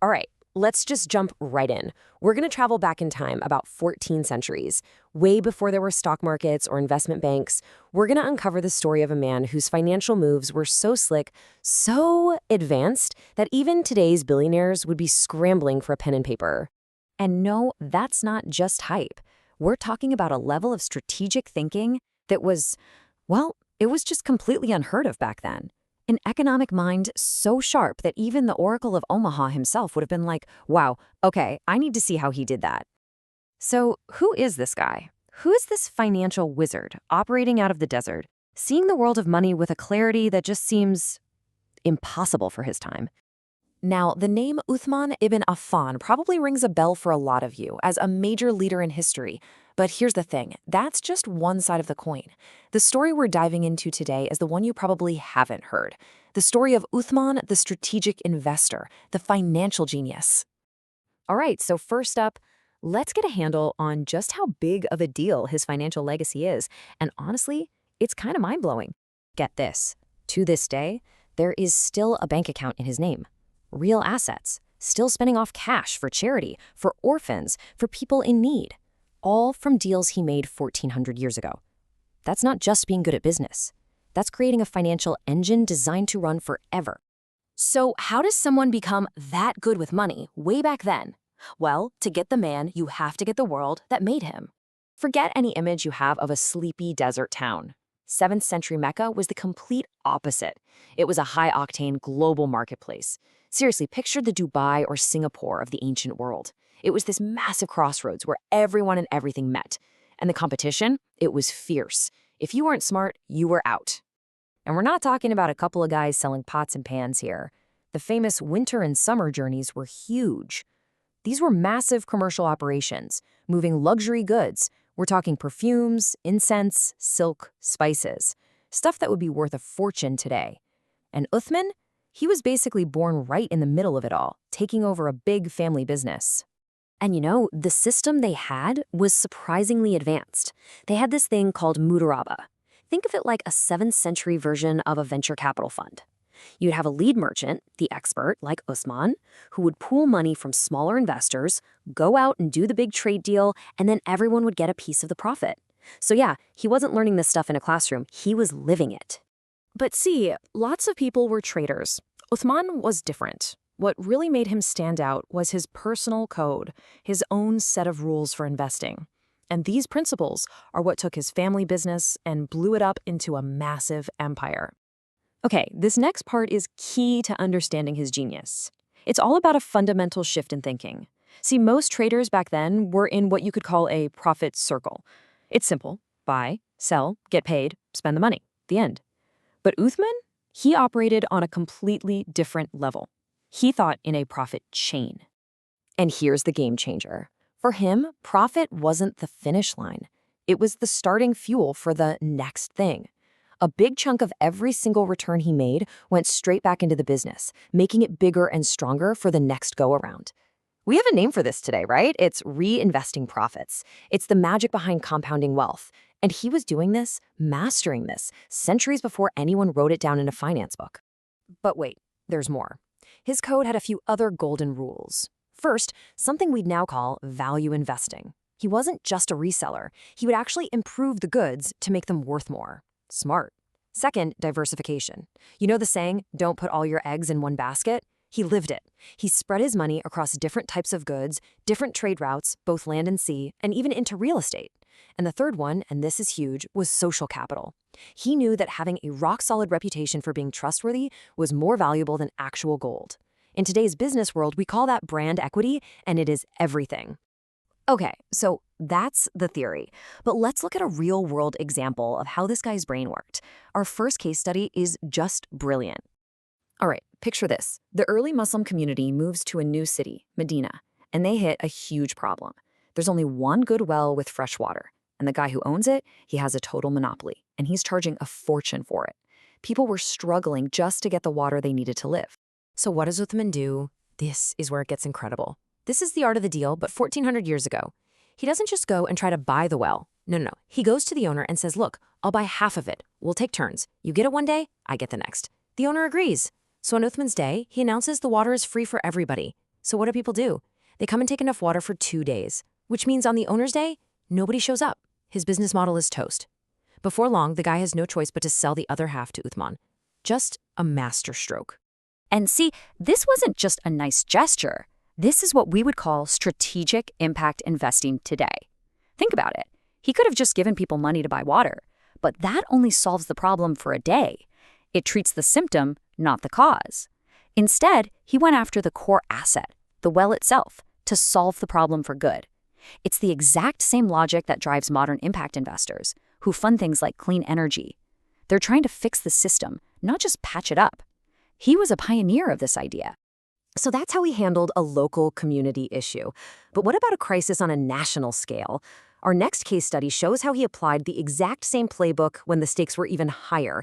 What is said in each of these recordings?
All right, let's just jump right in. We're going to travel back in time about 14 centuries, way before there were stock markets or investment banks. We're going to uncover the story of a man whose financial moves were so slick, so advanced, that even today's billionaires would be scrambling for a pen and paper. And no, that's not just hype. We're talking about a level of strategic thinking that was, well, it was just completely unheard of back then. An economic mind so sharp that even the Oracle of Omaha himself would have been like, wow, okay, I need to see how he did that. So, who is this guy? Who is this financial wizard operating out of the desert, seeing the world of money with a clarity that just seems impossible for his time? Now, the name Uthman ibn Affan probably rings a bell for a lot of you as a major leader in history. But here's the thing, that's just one side of the coin. The story we're diving into today is the one you probably haven't heard. The story of Uthman, the strategic investor, the financial genius. All right, so first up, let's get a handle on just how big of a deal his financial legacy is. And honestly, it's kind of mind-blowing. Get this. To this day, there is still a bank account in his name. Real assets, still spending off cash for charity, for orphans, for people in need, all from deals he made 1,400 years ago. That's not just being good at business. That's creating a financial engine designed to run forever. So how does someone become that good with money way back then? Well, to get the man, you have to get the world that made him. Forget any image you have of a sleepy desert town. 7th century Mecca was the complete opposite. It was a high-octane global marketplace. Seriously, picture the Dubai or Singapore of the ancient world. It was this massive crossroads where everyone and everything met. And the competition, it was fierce. If you weren't smart, you were out. And we're not talking about a couple of guys selling pots and pans here. The famous winter and summer journeys were huge. These were massive commercial operations, moving luxury goods. We're talking perfumes, incense, silk, spices, stuff that would be worth a fortune today. And Uthman? He was basically born right in the middle of it all, taking over a big family business. And you know, the system they had was surprisingly advanced. They had this thing called Mudaraba. Think of it like a 7th century version of a venture capital fund. You'd have a lead merchant, the expert, like Usman, who would pool money from smaller investors, go out and do the big trade deal, and then everyone would get a piece of the profit. So yeah, he wasn't learning this stuff in a classroom, he was living it. But see, lots of people were traders. Uthman was different. What really made him stand out was his personal code, his own set of rules for investing. And these principles are what took his family business and blew it up into a massive empire. Okay, this next part is key to understanding his genius. It's all about a fundamental shift in thinking. See, most traders back then were in what you could call a profit circle. It's simple. Buy, sell, get paid, spend the money. The end. But Uthman? He operated on a completely different level. He thought in a profit chain. And here's the game changer. For him, profit wasn't the finish line. It was the starting fuel for the next thing. A big chunk of every single return he made went straight back into the business, making it bigger and stronger for the next go-around. We have a name for this today, right? It's reinvesting profits. It's the magic behind compounding wealth. And he was doing this, mastering this, centuries before anyone wrote it down in a finance book. But wait, there's more. His code had a few other golden rules. First, something we'd now call value investing. He wasn't just a reseller. He would actually improve the goods to make them worth more. Smart. Second, diversification. You know the saying, don't put all your eggs in one basket? He lived it. He spread his money across different types of goods, different trade routes, both land and sea, and even into real estate. And the third one, and this is huge, was social capital. He knew that having a rock-solid reputation for being trustworthy was more valuable than actual gold. In today's business world, we call that brand equity, and it is everything. Okay, so that's the theory. But let's look at a real-world example of how this guy's brain worked. Our first case study is just brilliant. All right, picture this. The early Muslim community moves to a new city, Medina, and they hit a huge problem. There's only one good well with fresh water, and the guy who owns it, he has a total monopoly, and he's charging a fortune for it. People were struggling just to get the water they needed to live. So what does Uthman do? This is where it gets incredible. This is the art of the deal, but 1,400 years ago. He doesn't just go and try to buy the well. No. He goes to the owner and says, look, I'll buy half of it. We'll take turns. You get it one day, I get the next. The owner agrees. So on Uthman's day, he announces the water is free for everybody. So what do people do? They come and take enough water for 2 days, which means on the owner's day, nobody shows up. His business model is toast. Before long, the guy has no choice but to sell the other half to Uthman. Just a masterstroke. And see, this wasn't just a nice gesture. This is what we would call strategic impact investing today. Think about it. He could have just given people money to buy water, but that only solves the problem for a day. It treats the symptom, not the cause. Instead, he went after the core asset, the well itself, to solve the problem for good. It's the exact same logic that drives modern impact investors, who fund things like clean energy. They're trying to fix the system, not just patch it up. He was a pioneer of this idea. So that's how he handled a local community issue. But what about a crisis on a national scale? Our next case study shows how he applied the exact same playbook when the stakes were even higher.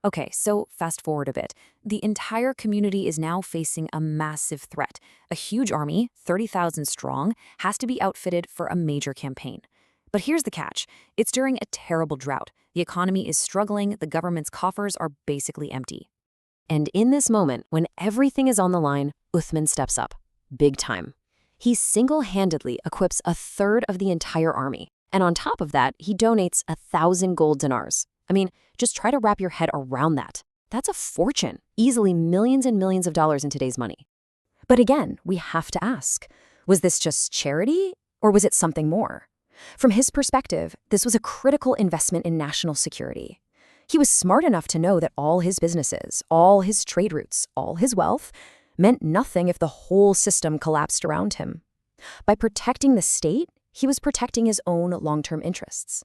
Okay, so fast forward a bit. The entire community is now facing a massive threat. A huge army, 30,000 strong, has to be outfitted for a major campaign. But here's the catch. It's during a terrible drought. The economy is struggling, the government's coffers are basically empty. And in this moment, when everything is on the line, Uthman steps up. Big time. He single-handedly equips a third of the entire army. And on top of that, he donates 1,000 gold dinars. I mean, just try to wrap your head around that. That's a fortune, easily millions and millions of dollars in today's money. But again, we have to ask, was this just charity or was it something more? From his perspective, this was a critical investment in national security. He was smart enough to know that all his businesses, all his trade routes, all his wealth meant nothing if the whole system collapsed around him. By protecting the state, he was protecting his own long-term interests.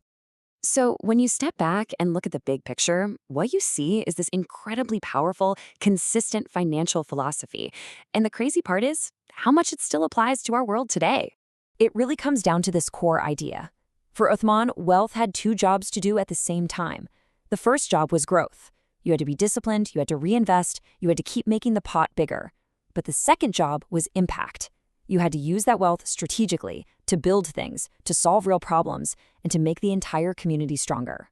So when you step back and look at the big picture, what you see is this incredibly powerful, consistent financial philosophy. And the crazy part is how much it still applies to our world today. It really comes down to this core idea. For Uthman, wealth had 2 jobs to do at the same time. The first job was growth. You had to be disciplined, you had to reinvest, you had to keep making the pot bigger. But the second job was impact. You had to use that wealth strategically to build things, to solve real problems, and to make the entire community stronger.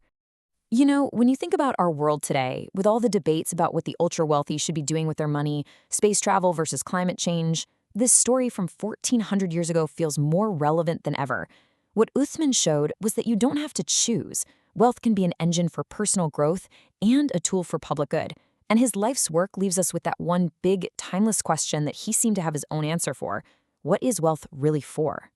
You know, when you think about our world today, with all the debates about what the ultra-wealthy should be doing with their money, space travel versus climate change, this story from 1,400 years ago feels more relevant than ever. What Uthman showed was that you don't have to choose. Wealth can be an engine for personal growth and a tool for public good. And his life's work leaves us with that one big, timeless question that he seemed to have his own answer for. What is wealth really for?